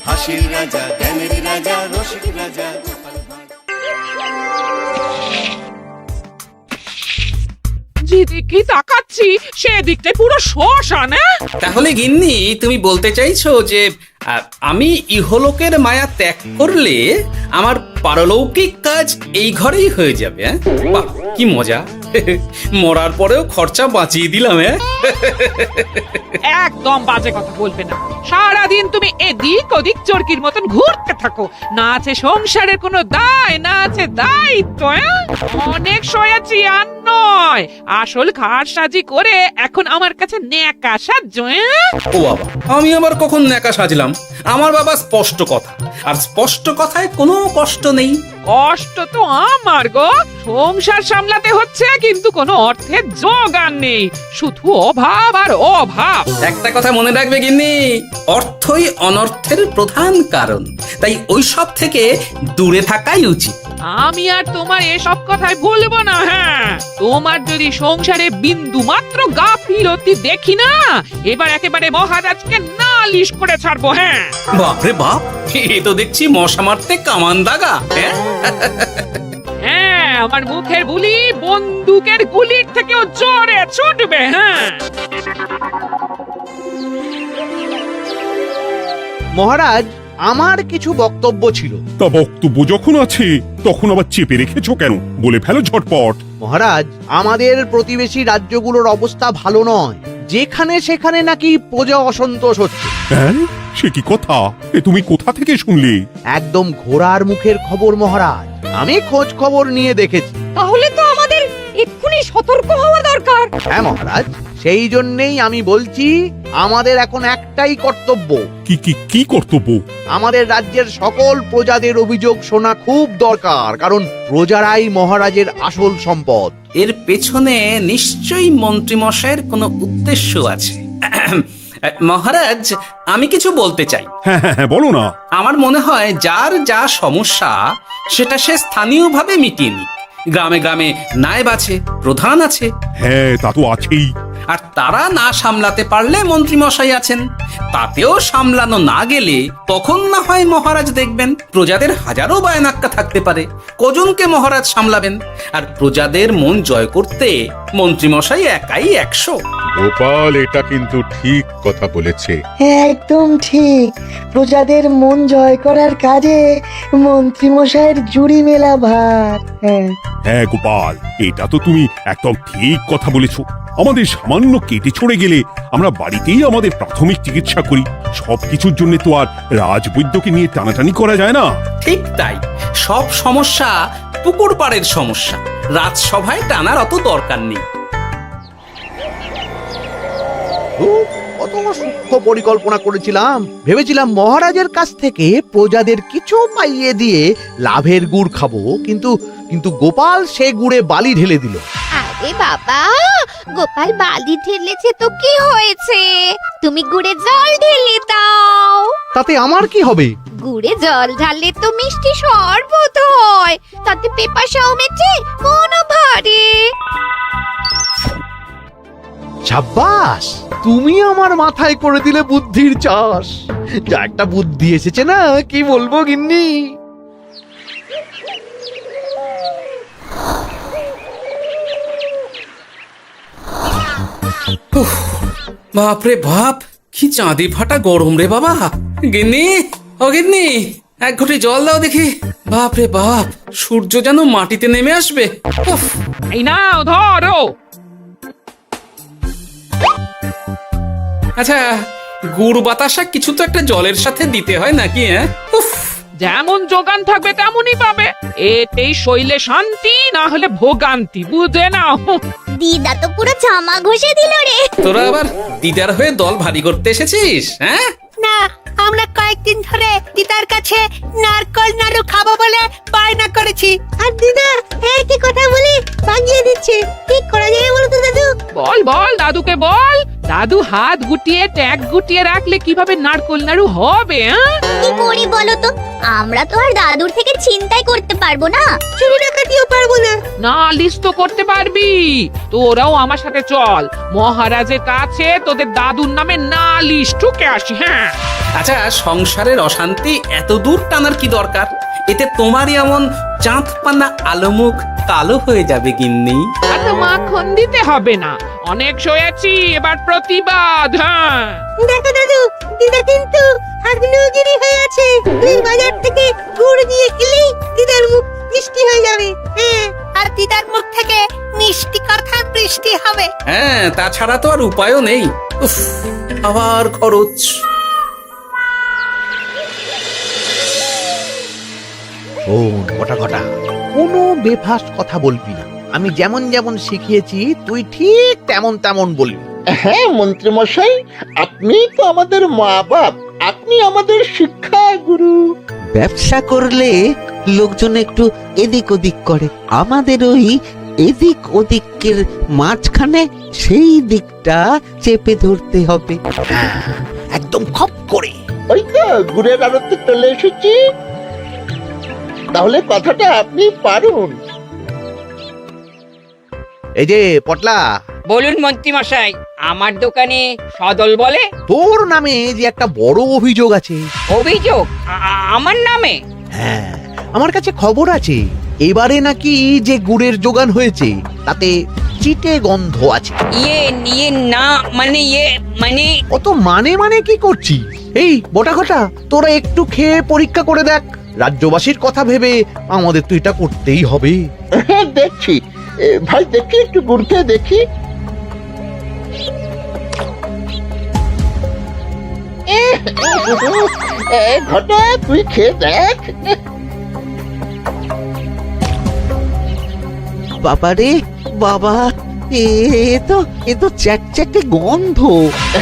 হাসির রাজা, জ্ঞানের রাজা, রসিক রাজা। যেদিকে তাকাচ্ছি সেদিকটাই পুরো শ্মশান। তাহলে গিন্নি তুমি বলতে চাইছো যে আমি ইহলোকের মায়া ত্যাগ করলে আমার পারলৌকিক কাজ এই ঘরেই হয়ে যাবে? বাহ, কি মজা! মরার পরেও খরচা বাঁচিয়ে দিলাম। একদম বাজে কথা বলবে না। সারাদিন তুমি এদিক ওদিক চরকির মতন ঘুরতে থাকো, না আছে সংসারের কোনো দায়, না আছে দায়িত্ব। অনেক সয়াছি আর নয়, আসল ঘাট সাজি করে এখন আমার কাছে ন্যাকা সাহায্য। ও বাবা, আমি আবার কখন ন্যাকা সাজলাম? আমার বাবা স্পষ্ট কথা, আর স্পষ্ট কথায় কোনো কষ্ট নেই। কষ্ট তো আমার গো, সংসার সামলাতে হচ্ছে কিন্তু কোনো অর্থের জোগান নেই, শুধু অভাব আর অভাব। একটা কথা মনে রাখবে গিন্নি, অর্থই অনর্থের প্রধান কারণ, তাই ওইসব থেকে দূরে থাকাই উচিত। আমি আর তোমার এসব কথাই বলবো না। হ্যাঁ, তোমার যদি সংসারে বিন্দু মাত্র গাফিলতি দেখি না, এবার একেবারে মহারাজকে নালিশ করে ছাড়বো। হ্যাঁ, বাপরে বাপ, এ তো দেখছি মশা মারতে কামান দাগা। হ্যাঁ, আমার মুখের বুলি বন্দুকের গুলির থেকেও জোরে ছুটবে। হ্যাঁ, মহারাজ, আমার কিছু বক্তব্য ছিল। তা বক্তব্য যখন আছে তখন আবার চেপে রেখেছো কেন? বলে ফেলো ঝটপট। মহারাজ, আমাদের প্রতিবেশী রাজ্যগুলোর অবস্থা ভালো নয়, যেখানে সেখানে নাকি প্রজা অসন্তোষ হচ্ছে। হ্যাঁ, সে কি কথা? এ তুমি কোথা থেকে শুনলে? একদম ঘোড়ার মুখের খবর মহারাজ, আমি খোঁজ খবর নিয়ে দেখেছি। তাহলে তো আমাদের এক্ষুনি সতর্ক হওয়া দরকার। হ্যাঁ মহারাজ, সেই জন্যেই আমি বলছি আমাদের এখন একটাই কর্তব্য। কি কি কি কর্তব্য? আমাদের রাজ্যের সকল প্রজাদের অভিযোগ শোনা খুব দরকার, কারণ প্রজারাই মহারাজের আসল সম্পদ। এর পেছনে নিশ্চয়ই মন্ত্রীমশাইয়ের কোনো উদ্দেশ্য আছে। মহারাজ, আমি কিছু বলতে চাই। হ্যাঁ হ্যাঁ হ্যাঁ, বলো না। আমার মনে হয় যার যা সমস্যা সেটা সে স্থানীয়ভাবে মিটিয়ে নিক। গ্রামে গ্রামে নায়েব আছে, প্রধান আছে। হ্যাঁ, তা তো আছেই। আর তারা না সামলাতে পারলে মন্ত্রীমশাই আছেন। তাতেও সামলানো না গেলে তখন না হয় মহারাজ দেখবেন। প্রজাদের হাজারো বায়নাক্কা থাকতে পারে, কজনকে মহারাজ সামলাবেন? আর প্রজাদের মন জয় করতে মন্ত্রীমশাই একাই 100। গোপাল এটা কিন্তু ঠিক কথা বলেছে। একদম ঠিক। প্রজাদের মন জয় করার কাজে মন্ত্রীমশাইয়ের জুড়ি মেলা ভার। হ্যাঁ হ্যাঁ গোপাল, এটা তো তুমি একদম ঠিক কথা বলেছো। আমাদের সামান্য কেটে ছড়ে গেলে আমরা বাড়িতেই আমাদের প্রাথমিক চিকিৎসা করি। সবকিছুর জন্য তো আর রাজবৈদ্যকে নিয়ে টানাটানি করা যায় না। ঠিক তাই, সব সমস্যা পুকুর পাড়ের সমস্যা, রাজসভায় টানার অত দরকার নেই। কত সূক্ষ্ম পরিকল্পনা করেছিলাম, ভেবেছিলাম মহারাজের কাছ থেকে প্রজাদের কিছু পাইয়ে দিয়ে লাভের গুড় খাবো, কিন্তু কিন্তু গোপাল সে গুড়ে বালি ঢেলে দিল। আরে বাবা, গোপাল বালি ঢেলেছে তো কি হয়েছে? তুমি গুড়ে জল ঢেলে দাও। তাতে আমার কি হবে? গুড়ে জল ঢাললে তো মিষ্টি শরবত হয়, তাতে পেপাসাও মেটে, মনও ভরে। সাব্বাস, তুমি আমার মাথায় করে দিলে বুদ্ধির চাষ। যা একটা বুদ্ধি এসেছে না, কি বলবো গিন্নি। বাপরে বাপ, কি চাঁদি ফাটা গরম রে বাবা। গিন্নি, ও গিন্নি, এক ঘটি জল দাও দেখি। বাপরে বাপ, সূর্য যেন মাটিতে নেমে আসবে। উফ, এই নাও ধরো। আচ্ছা, গুড় বাতাসা কিছু তো একটা জলের সাথে দিতে হয় নাকি? হ্যাঁ, উফ, যেমন যোগান থাকবে তেমনই পাবে। এতেই শৈলে শান্তি, না হলে ভোগান্তি, বুঝে নাও। দিদা তো পুরো জামা ঘষে দিল রে। তোরা আবার দিদার হয়ে দল ভারী করতে এসেছিস? হ্যাঁ না, আমরা কয়েকদিন ধরে দিদার কাছে নারকল নাড়ু খাবো বলে বায়না করেছি। আর দিদা একই কথা বলি বাগিয়ে দিচ্ছে। কি করা যায় বলো তো দাদু? বল বল, দাদুকে বল, দাদু হাত গুটিয়ে ট্যাগ গুটিয়ে রাখলে কিভাবে নারকোল নাড়ু হবে? কি করি বলো তো, আমরা তো আর দাদুর থেকে চিন্তাই করতে পারবো না। চুরি ডাকাতিও পারবো না। নালিশ তো করতে পারবি, তোরাও আমার সাথে চল, মহারাজের কাছে তোদের দাদুর নামে নালিশ ঠুকে আসি। হ্যাঁ, আচ্ছা, সংসারের অশান্তি এত দূর টানার কি দরকার? এতে তোমারই এমন চাঁদ পানা আলোমুখ কালো হয়ে যাবে গিন্নি। এত মাখন দিতে হবে না, অনেক সয়েছি, এবার প্রতিবাদ। হ্যাঁ, দেখো দাদু, দিদা কিন্তু আগ্নেয়গিরি হয়ে আছে। তুই বাজার থেকে গুড় নিয়ে এলেই দিদার মুখ মিষ্টি হয়ে যাবে। হ্যাঁ, আর দিদার মুখ থেকে মিষ্টি কথার বৃষ্টি হবে। হ্যাঁ, তাছাড়া তো আর উপায়ও নেই। উফ, আবার খরচ। শোন কটা কটা, কোনো বেফাস কথা বলবি না। আমি যেমন যেমন শিখিয়েছি তুই ঠিক তেমন তেমন বলবি। হ্যাঁ মন্ত্রী মশাই, আপনি তো আমাদের মা বাপ, আপনি আমাদের শিক্ষা গুরু। ব্যবসা করলে লোকজন একটু এদিক ওদিক করে, আমাদের ওই এদিক ওদিকের মাঝখানে সেই দিকটা চেপে ধরতে হবে। হ্যাঁ, একদম খপ করে। ওই তো গুড়ের আড়তে চলে এসেছি, তাহলে কথাটা আপনি পারুন। এই যে পটলা, বলুন মন্ত্রী মশাই, আমার দোকানে সদল বলে তোর নামে যে একটা বড় অভিযোগ আছে। অভিযোগ আমার নামে? হ্যাঁ, আমার কাছে খবর আছে, এবারে নাকি যে গুড়ের যোগান হয়েছে তাতে চিটে গন্ধ আছে। ইয়ে না, মানে অত মানে কি করছি? এই বটা ঘটা, তোরা একটু খেয়ে পরীক্ষা করে দেখ। রাজ্যবাসীর কথা ভেবে আমাদের তো এটা করতেই হবে। হ্যাঁ দেখছি, ভাই দেখি, একটু গুড় খেয়ে দেখি। ঘটা, তুই খেয়ে দেখ। বাবারে বাবা, এ তো চ্যাটচ্যাটে গন্ধ।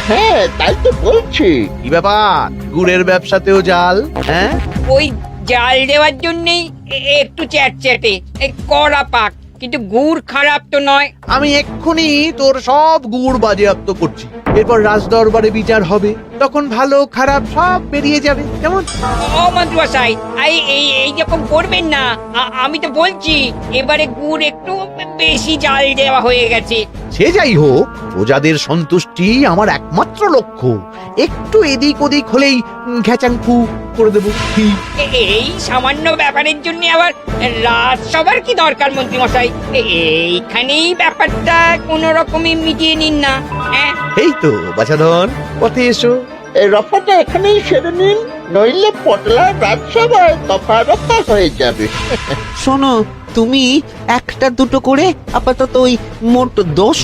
হ্যাঁ তাই তো বলছি। কি ব্যাপার, গুড়ের ব্যবসাতেও জাল? হ্যাঁ, ওই জাল দেওয়ার জন্যই একটু চ্যাটচ্যাটে, কড়া পাক, কিন্তু গুড় খারাপ তো নয়। আমি এক্ষুনি তোর সব গুড় বাজেয়াপ্ত করছি, এরপর রাজদরবারে বিচার হবে, তখন ভালো খারাপ সব বেরিয়ে যাবে। কেমন? ও মন্ত্রী মশাই, এইরকম করবেন না। আমি তো বলছি এবারে গুড় একটু বেশি জাল দেওয়া হয়ে গেছে। সে যাই হোক, প্রজাদের সন্তুষ্টি আমার একমাত্র লক্ষ্য। একটু এদিক ওদিক হলেই ঘ্যাচাংফু করে দেবো। কি? এই সামান্য ব্যাপারের জন্য আবার রাজসভার কি দরকার মন্ত্রী মশাই? এইখানেই ব্যাপারটা কোন রকমে মিটিয়ে নিন না। হ্যাঁ, এই তো বাছাধন, পথে এসো। এই রফাটা এখানেই সেরে নিন, নইলে পটলা রাজসভায় দফা রফা হয়ে যাবে। শোনো, তুমি একটা দুটো করে আপাতত ওই মোট 10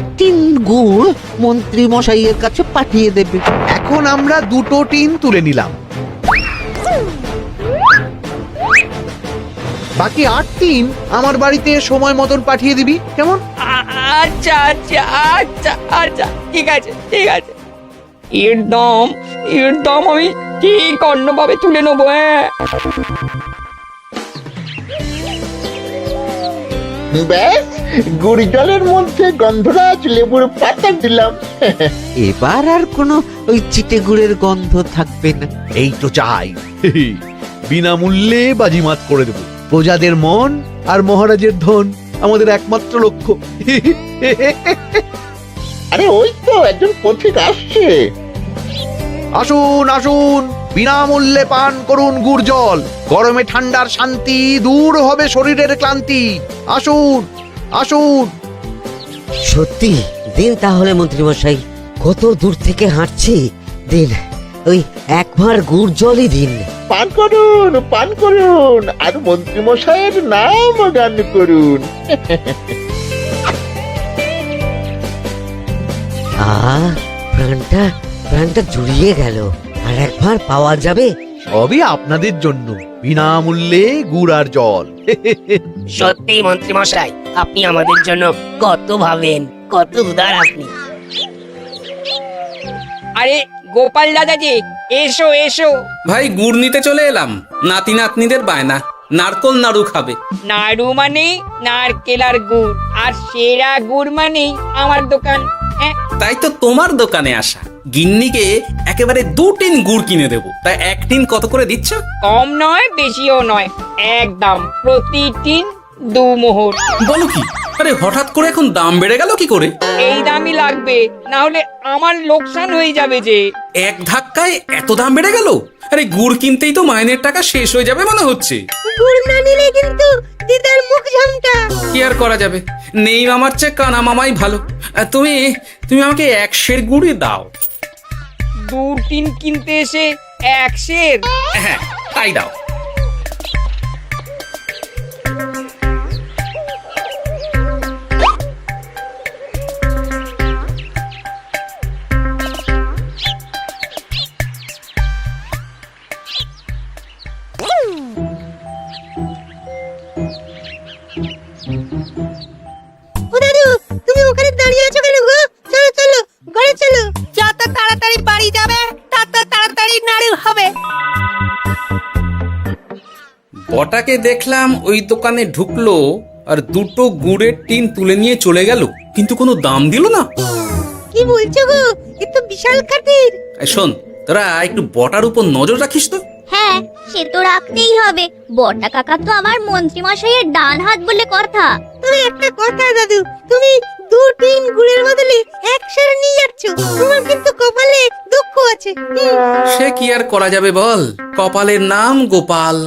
গুড় মন্ত্রী মশাইয়ের কাছে পাঠিয়ে দেবে। এখন আমরা 2 টিন তুলে নিলাম, বাকি 8 টিন আমার বাড়িতে সময় মতন পাঠিয়ে দিবি। কেমন? আচ্ছা আচ্ছা আচ্ছা আচ্ছা, ঠিক আছে ঠিক আছে। এর দাম আমি ঠিক অন্যভাবে তুলে নেবো। হ্যাঁ, ব্যাস, গুড় জলের মধ্যে গন্ধরাজ লেবুর পাতা দিলাম। এবার আর কোনো ওই চিটে গুড়ের গন্ধ থাকবে না। এই তো চাই, বিনামূল্যে বাজিমাত করে দেব। প্রজাদের মন আর মহারাজের ধন আমাদের একমাত্র লক্ষ্য। আরে ওই তো একজন পথিক আসছে। আসুন আসুন, বিনামূল্যে পান করুন গুড় জল। গরমে ঠান্ডার শান্তি, দূর হবে শরীরের ক্লান্তি। আসুন আসুন। সত্যি দিন তাহলে মন্ত্রী মশাই, কত দূর থেকে হাঁটছি, দিন ওই একবার গুড় জলই দিন। পান করুন, আর মন্ত্রী মশাইয়ের নাম গান করুন। প্রাণটা জুড়িয়ে গেল। আর একবার পাওয়া যাবে? সবই আপনাদের জন্য, বিনামূল্যে গুড় আর জল। সত্যি মন্ত্রী মশাই, আপনি আমাদের জন্য কত ভাবেন, কত উদার আপনি। আরে গোপাল দাদাজি, এসো এসো। ভাই, গুড় নিতে চলে এলাম। নাতি নাতনিদের বায়না, নারকোল নাড়ু খাবে। নাড়ু মানে নারকেল আর গুড়, আর সেরা গুড় মানে আমার দোকান। তাই তো তোমার দোকানে আসা। গিন্নিকে একেবারে 2 টিন গুড় কিনে দেবো, তাই 1 টিন কত করে দিচ্ছ? কম নয় বেশিও নয়, একদম প্রতি টিন 2 মোহর। বলো কি? আরে হঠাৎ করে এখন দাম বেড়ে গেল কি করে? এই দামই লাগবে, না হলে আমার লোকসান হয়ে যাবে যে। এক ধাক্কায় এত দাম বেড়ে গেল? আরে গুড় কিনতেই তো মাইনের টাকা শেষ হয়ে যাবে মনে হচ্ছে। গুড় না নিলে কিন্তু দিদার মুখ ঝামটা। কি আর করা যাবে, নেই মামার চেয়ে কানা মামাই ভালো। তুমি তুমি আমাকে 1 সের গুড়ই দাও। 2 টিন কিনতে এসে 1 সের? হ্যাঁ তাই দাও। ও দাদু, তুমি ওখানে দাঁড়িয়ে আছো কেন গো? চলো চলো, ঘরে চলো। যত তাড়াতাড়ি বাড়ি যাবে তত তাড়াতাড়ি নাড়ু হবে। বটাকে দেখলাম ওই দোকানে ঢুকলো আর 2টো গুড়ের টিন তুলে নিয়ে চলে গেল, কিন্তু কোনো দাম দিল না। কি বলছো গো? এ তো বিশাল খাতির। এই শোন, তোরা একটু বটার উপর নজর রাখিস তো। হ্যাঁ, সে তো রাখতেই হবে। বড়টা কাকা তো আমার মন্ত্রী মশাইয়ের ডান হাত বলে কথা। তবে একটা কথা দাদু, তুমি 2 টিন গুড়ের বদলে 1 সের নিয়ে যাচ্ছ। তোমার কিন্তু কপালে দুঃখ আছে। সে কি আর করা যাবে বল, কপালের নাম গোপাল।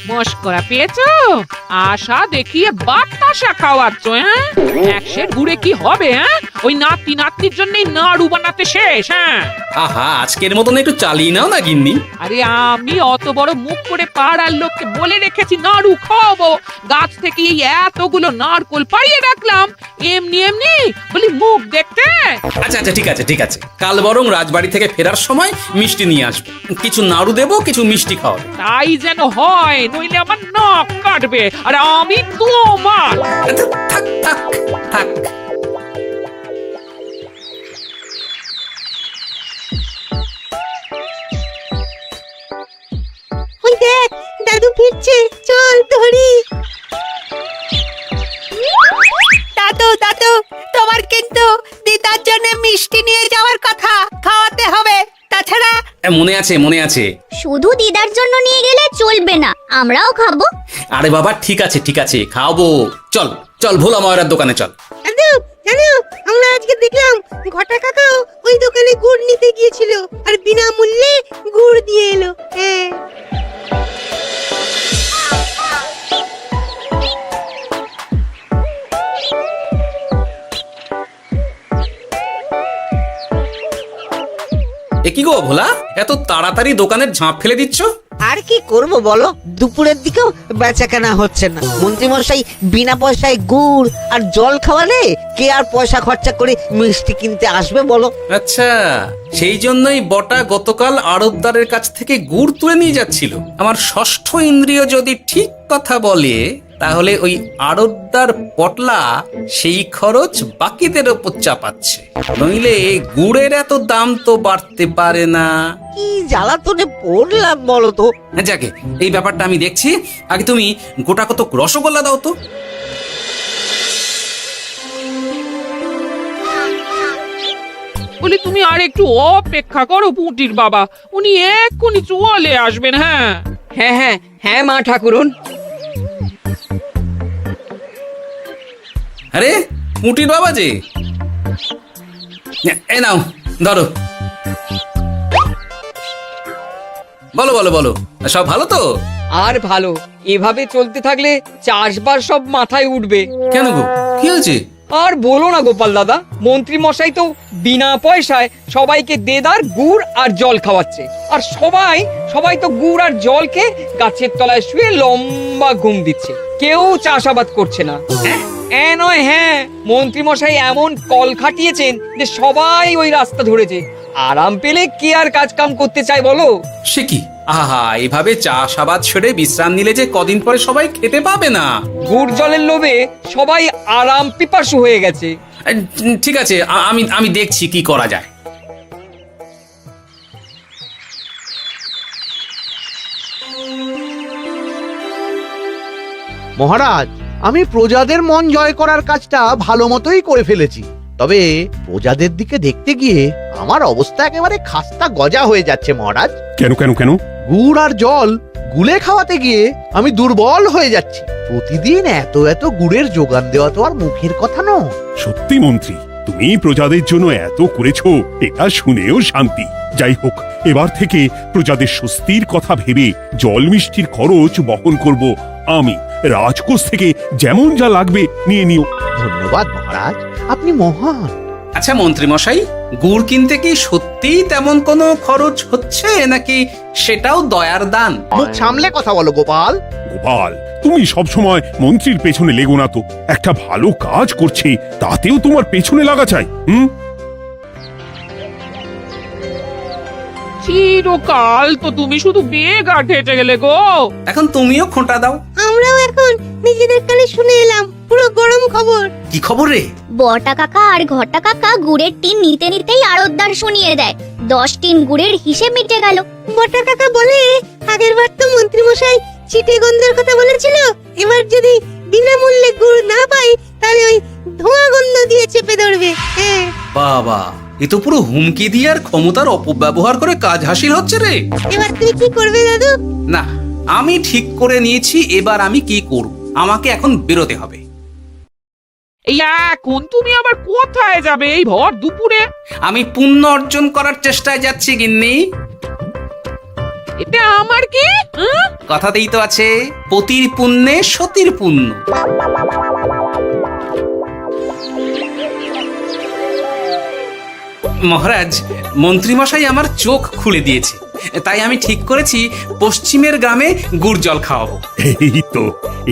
মস্করা পেয়েছো? আশা দেখিয়ে বাতাসা খাওয়াচ্ছ, হ্যাঁ? 1 সের গুড়ে কি হবে, হ্যাঁ? ওই নাতি নাতনির জন্যই নাড়ু বানাতে শেষ, হ্যাঁ? আহা, আজকের মতন একটু চালিয়ে নাও না গিন্নি। আরে আমি অত বড় মুখ করে পাড়ার লোককে বলে রেখেছি নাড়ু খাওয়াবো, গাছ থেকে এই এতগুলো নারকোল পাড়িয়ে রাখলাম, এমনি এমনি বলি মুখ দেখতে। আচ্ছা আচ্ছা, ঠিক আছে ঠিক আছে, কাল বরং রাজবাড়ি থেকে ফেরার সময় মিষ্টি নিয়ে আসবো। কিছু নাড়ু দেবো, কিছু মিষ্টি খাওয়াবো। তাই যেন হয়, নইলে আমার নাক কাটবে আর আমি তোমার। আচ্ছা, থাক থাক থাক। ওই দেখ, দাদু ফিরছে, চল ধরি। দাদু দাদু, তোমার কিন্তু দিদার জন্য মিষ্টি নিয়ে যাওয়ার কথা, খাওয়াতে হবে। তাছাড়া মনে আছে মনে আছে। শুধু দিদার জন্য নিয়ে গেলে চলবে না, আমরাও খাবো। আরে বাবা, ঠিক আছে ঠিক আছে, খাওয়াবো। চল চল, ভোলা ময়রার দোকানে চল। দাদু জানো, আমরা আজকে দেখলাম ঘটা কাকাও ওই দোকানে গুড় নিতে গিয়েছিল আর বিনামূল্যে গুড় দিয়ে এলো। হ্যাঁ, এ কি গো ভোলা, এত তাড়াতাড়ি দোকানের ঝাঁপ ফেলে দিচ্ছ? আর কি করব বলো, দুপুরের দিকেও বেচা কেনা হচ্ছে না। মন্ত্রীমশাই বিনা পয়সায় গুড় আর জল খাওয়ালে কে আর পয়সা খরচা করে মিষ্টি কিনতে আসবে বলো? আচ্ছা, সেই জন্যই বটা গতকাল আড়তদারের কাছ থেকে গুড় তুলে নিয়ে যাচ্ছিল। আমার ষষ্ঠ ইন্দ্রিয় যদি ঠিক কথা বলে, তাহলে ওই আড়তদার পটলা সেই খরচ বাকিদের ওপর চাপাচ্ছে। নইলে গুড়ের এত দাম তো বাড়তে পারে না। কি জ্বালাতনে পড়লাম বলো তো। যাকে, এই ব্যাপারটা আমি দেখছি। আগে তুমি গোটা কত রসগোল্লা দাও তো। বলি তুমি আর একটু অপেক্ষা করো পুঁটির বাবা, উনি এক্ষুনি চলে আসবেন। হ্যাঁ হ্যাঁ হ্যাঁ হ্যাঁ মা ঠাকুরন। আরে পুঁটির বাবা যে, এ নাও ধরো। বলো বলো বলো, সব ভালো তো? আর ভালো, এভাবে চলতে থাকলে চাষবাস সব মাথায় উঠবে। কেন গো, কি হয়েছে? আর বলো না গোপাল দাদা, মন্ত্রী মশাই তো বিনা পয়সায় সবাইকে দেদার গুড় আর জল খাওয়াচ্ছে। আর সবাই তো গুড় আর জলকে গাছের তলায় শুয়ে লম্বা ঘুম দিচ্ছে। কেউ চাষাবাদ করছে না। নয়, হ্যাঁ, মন্ত্রী মশাই এমন কল খাটিয়েছেন যে সবাই ওই রাস্তা ধরেছে। আরাম পেলে কে আর কাজ কাম করতে চায় বলো? সে কি, আহা, এভাবে চাষাবাদ ছেড়ে বিশ্রাম নিলে যে কদিন পরে সবাই খেতে পাবে না। গুড় জলের লোভে সবাই আরাম পিপাসু হয়ে গেছে। ঠিক আছে, আমি দেখছি কি করা যায়। মহারাজ, আমি প্রজাদের মন জয় করার কাজটা ভালো মতোই করে ফেলেছি, তবে প্রজাদের দিকে দেখতে গিয়ে আমার অবস্থা একেবারে খাস্তা গজা হয়ে যাচ্ছে মহারাজ। কেন কেন কেন? গুড় আর জল গুলে খাওয়াতে গিয়ে আমি দুর্বল হয়ে যাচ্ছি। প্রতিদিন এত এত গুড়ের যোগান দেওয়া তো আর মুখের কথা নয়। সত্যি মন্ত্রী, তুমি প্রজাদের জন্য এত করেছো, এটা শুনেও শান্তি। যাই হোক, এবার থেকে প্রজাদের স্বস্তির কথা ভেবে জল মিষ্টির খরচ বহন করব আমি। রাজকোষ থেকে যেমন যা লাগবে নিয়ে নিও। ধন্যবাদ মহারাজ, আপনি মহান। আচ্ছা মন্ত্রী মশাই, গুড় কিনতে কি সত্যিই তেমন কোনো খরচ হচ্ছে নাকি সেটাও দয়ার দান? মুখ সামলে কথা বলো গোপাল। গোপাল, তুমি সবসময় মন্ত্রীর পেছনে লেগো না তো। একটা ভালো কাজ করছে, তাতেও তোমার পেছনে লাগা চাই। চিরকাল তো তুমি শুধু বেগার হেঁটে গেলে গো। এখন তুমিও খোঁটা দাও। আমরাও এখন নিজেদের কানে শুনে এলাম পুরো গরম খবর। কি খবর রে? বটা কাকা আর ঘটা কাকা গুড়ের টিন নিতে নিতেই আড়তদার শুনিয়ে দেয় 10 টিন গুড়ের হিসেব মিটে গেল। বটা কাকা বলে, আগের বার তো মন্ত্রী মশাই চিটে গন্ধের কথা বলেছিল, এবার যদি বিনামূল্যে গুড় না পাই তাহলে ওই ধোঁয়া গন্ধ দিয়ে চেপে ধরবে। হ্যাঁ বাবা, এ তো পুরো হুমকি দিয়ে আর ক্ষমতার অপব্যবহার করে কাজ হাসিল হচ্ছে রে। এবার তুমি কি করবে দাদু? না, আমি ঠিক করে নিয়েছি এবার আমি কি করব। আমাকে এখন বেরোতে হবে। এই এখন তুমি আবার কোথায় যাবে এই ভর দুপুরে? আমি পুণ্য অর্জন করার চেষ্টায় যাচ্ছি গিন্নি। এটা আমার কি? কথাতেই তো আছে, পতির পুণ্যে সতীর পুণ্য। মহারাজ, মন্ত্রীমশাই আমার চোখ খুলে দিয়েছে, তাই আমি ঠিক করেছি পশ্চিমের গ্রামে গুড় জল খাওয়াবো। এই তো,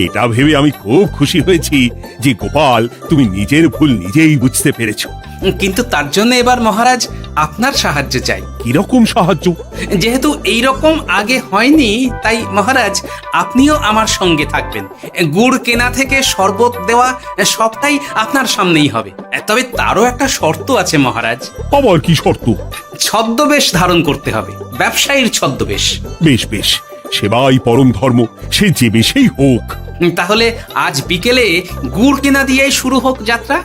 এটা ভেবে আমি খুব খুশি হয়েছি যে গোপাল, তুমি নিজের ভুল নিজেই বুঝতে পেরেছো। কিন্তু তার জন্য এবার মহারাজ আপনার সাহায্য চাই। কিরকম সাহায্য? যেহেতু এই রকম আগে হয়নি, তাই মহারাজ আপনিও আমার সঙ্গে থাকবেন। গুড় কেনা থেকে শরবত দেওয়া সবটাই আপনার সামনেই হবে। তবে তারও একটা শর্ত আছে মহারাজ। আবার কি শর্ত? ছদ্মবেশ ধারণ করতে হবে, ব্যবসায়ীর ছদ্মবেশ। বেশ বেশ, সেবাই পরম ধর্ম, সে যে বেশেই হোক। তাহলে আজ বিকেলে গুড় কেনা দিয়েই শুরু হোক যাত্রা।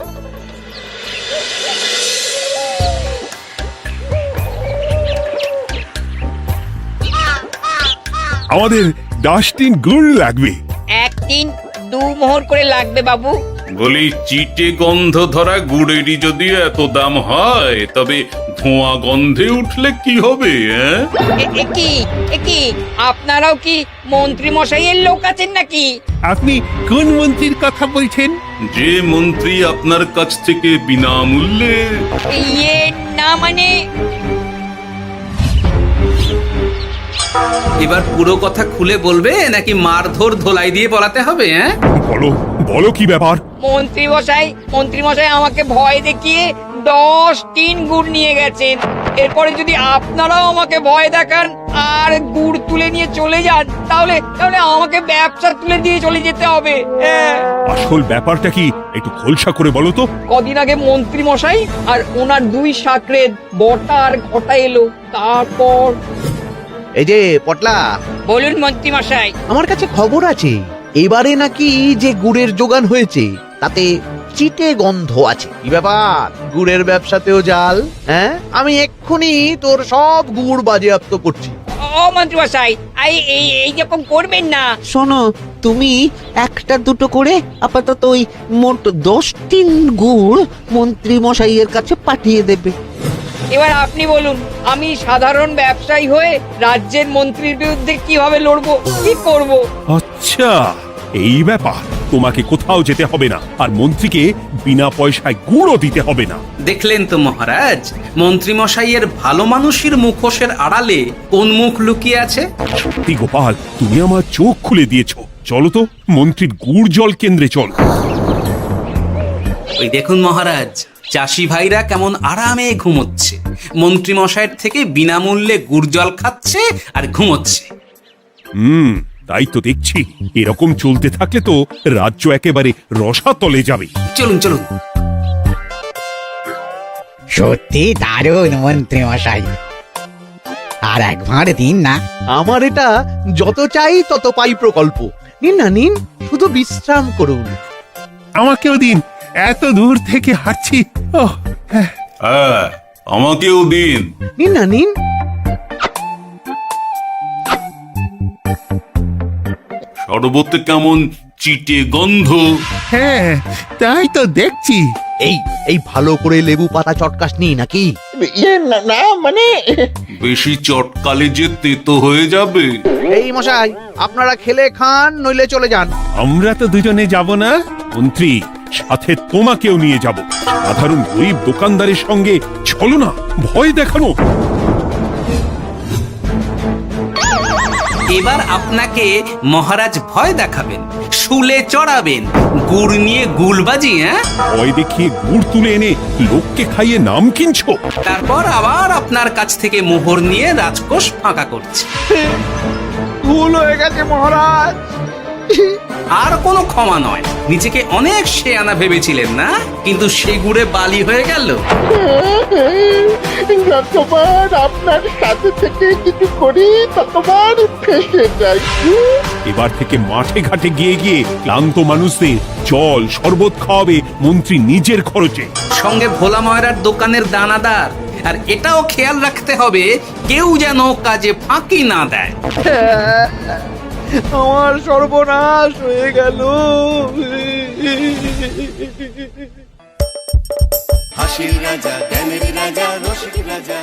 আমাদের 10 টিন গুড় লাগবে। 1 টিন 2 মোহর করে লাগবে বাবু। বলি, চিটে গন্ধ ধরা গুড়েরই যদি এত দাম হয়, তবে ধোঁয়া গন্ধে উঠলে কি হবে? কি আপনারাও কি মন্ত্রী মশাইয়ের লোক আছেন নাকি? আপনি কোন মন্ত্রীর কথা বলছেন? যে মন্ত্রী আপনার কাছ থেকে বিনামূল্যে। ইয়ে না মানে, এবার পুরো কথা খুলে বলবে নাকি মারধর ধোলাই দিয়ে বলাতে হবে? বলো বলো, কি ব্যাপার? মন্ত্রী মশাই আমাকে ভয় দেখিয়ে 10 টিন গুড় নিয়ে গেছেন। এরপরে যদি আপনারাও আমাকে ভয় দেখান আর গুড় তুলে নিয়ে চলে যান, তাহলে আমাকে ব্যবসা তুলে দিয়ে চলে যেতে হবে। আসল ব্যাপারটা কি একটু খোলসা করে বলো তো। কদিন আগে মন্ত্রী মশাই আর ওনার 2 সাকরেদ বটা আর ঘটা এলো, তারপর। এই যে পটলা, বলুন মন্ত্রী মশাই। আমার কাছে খবর আছে এবারে নাকি যে গুড়ের যোগান হয়েছে তাতে চিটে গন্ধ আছে। কি ব্যাপার, গুড়ের ব্যবসাতেও জাল? হ্যাঁ, আমি এক্ষুনি তোর সব গুড় বাজেয়াপ্ত করছি। ও মন্ত্রী মশাই, এই রকম করবেন না। শোনো, তুমি 1-2 করে আপাতত ওই মোট 10 টিন গুড় মন্ত্রী মশাইয়ের কাছে পাঠিয়ে দেবে। এবার আপনি বলুন, আমি সাধারণ ব্যবসায়ী হয়ে রাজ্যের মন্ত্রীর বিরুদ্ধে কিভাবে লড়বো, কি করব? আচ্ছা, এই ব্যাপার। তোমাকে কোথাও যেতে হবে না, আর মন্ত্রীকে বিনা পয়সায় গুড়ও দিতে হবে না। দেখলেন তো মহারাজ, মন্ত্রী মশাইয়ের ভালো মানুষের মুখোশের আড়ালে কোন মুখ লুকিয়ে আছে। সত্যি গোপাল, তুমি আমার চোখ খুলে দিয়েছো। চলো তো মন্ত্রীর গুড় জল কেন্দ্রে চলো। ওই দেখুন মহারাজ, চাষি ভাইরা কেমন আরামে ঘুমোচ্ছে, মন্ত্রী মশাইয়ের থেকে বিনামূল্যে গুড় জল খাচ্ছে আর ঘুমোচ্ছে। তাই তো দেখছি। এরকম চলতে থাকলে তো রাজ্য একেবারে রসাতলে যাবে। চলুন চলুন। সত্যি দারুণ মন্ত্রী মশাই, আর একবার দিন না। আমার এটা যত চাই তত পাই প্রকল্প। নিন না নিন, শুধু বিশ্রাম করুন। আমাকেও দিন, এত দূর থেকে হাঁটছি। ওহ, হ্যাঁ। হ্যাঁ, আমাকেও দিন। নিন না নিন। শরবতে কেমন চিটে গন্ধ। হ্যাঁ, তাই তো দেখছি। এই এই ভালো করে লেবু পাতা চটকাসনি নাকি? ইয়ে না না, মানে বেশি চটকালে যে তেতো হয়ে যাবে। এই মশাই, আপনারা খেলে খান, নইলে চলে যান। আমরা তো দুজনে যাব না মন্ত্রী, সাথে তোমাকেও নিয়ে যাব। সাধারণ গরিব দোকানদারের সঙ্গে চলো না, ভয় দেখানো। এবার আপনাকে মহারাজ ভয় দেখাবেন, শুলে চড়াবেন, গুড় নিয়ে গুলবাজি। হ্যাঁ, ভয় দেখিয়ে গুড় তুলে এনে লোককে খাইয়ে নাম কিনছো। তারপর আবার আপনার কাছ থেকে মোহর নিয়ে রাজকোষ ফাঁকা করছে। ভুল হয়ে গেছে মহারাজ। আর কোনো ক্ষমা নয়। নিজেকে অনেক শেয়ানা ভেবেছিলেন না, কিন্তু সে গুড়ে বালি হয়ে গেল। যতবার আপনার সাথে থেকে কিছু করি ততবার ফেসে যাই। এবার থেকে মাঠে ঘাটে গিয়ে গিয়ে ক্লান্ত মানুষদের জল শরবত খাওয়াবে মন্ত্রী নিজের খরচে। সঙ্গে ভোলা ময়রার দোকানের দানাদার। আর এটাও খেয়াল রাখতে হবে, কেউ যেন কাজে ফাঁকি না দেয়। আমার সর্বনাশ হয়ে গেল। হাসির রাজা, জ্ঞানের রাজা, রসিক রাজা।